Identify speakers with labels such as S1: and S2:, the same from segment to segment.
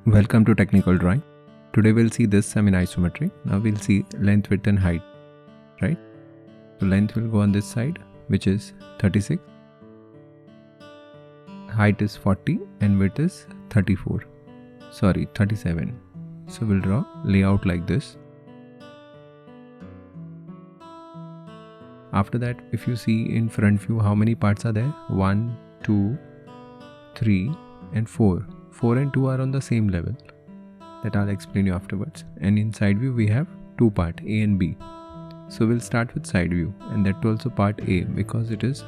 S1: Welcome to Technical Drawing. Today we'll see this sum in isometric. Now we'll see length, width and height, right? So length will go on this side, which is 36. Height is 40 and width is 37. So we'll draw layout like this. After that, if you see in front view how many parts are there? 1, 2, 3 and 4. 4 and 2 are on the same level. That I'll explain you afterwards. And in side view we have two parts, A and B. So we'll start with side view, and that also part A because it is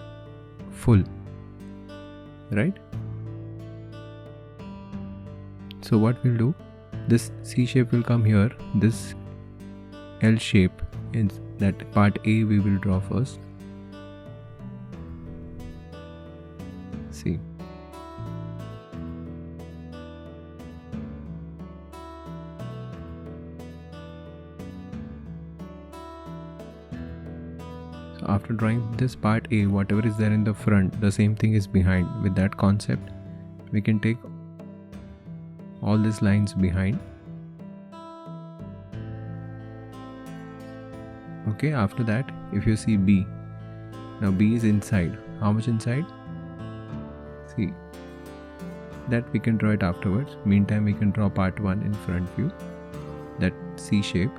S1: full, right? So what we'll do, this C shape will come here, this L shape in that part A we will draw first. See. So after drawing this part A, whatever is there in the front, the same thing is behind. With that concept, we can take all these lines behind. Okay, after that, if you see B, now B is inside. How much inside? See, that we can draw it afterwards. Meantime, we can draw part 1 in front view, that C shape.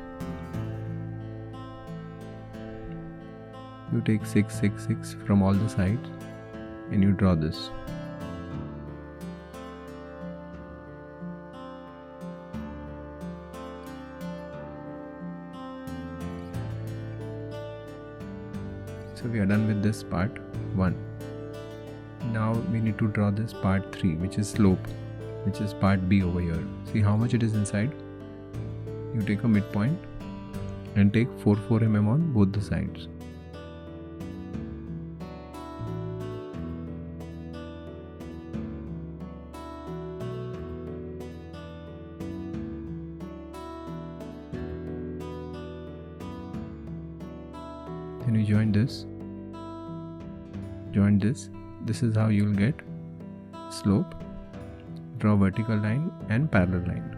S1: You take 6, 6, 6 from all the sides and you draw this. So we are done with this part 1. Now we need to draw this part 3, which is slope, which is part B over here. See how much it is inside? You take a midpoint and take 4 mm on both the sides. Then you join this, this is how you will get slope. Draw vertical line and parallel line.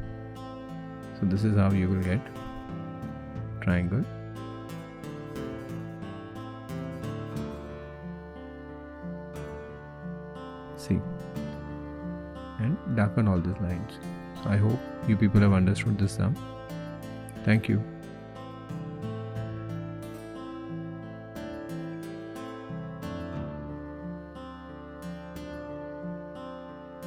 S1: So this is how you will get triangle. See, and darken all these lines. So I hope you people have understood this sum. Thank you.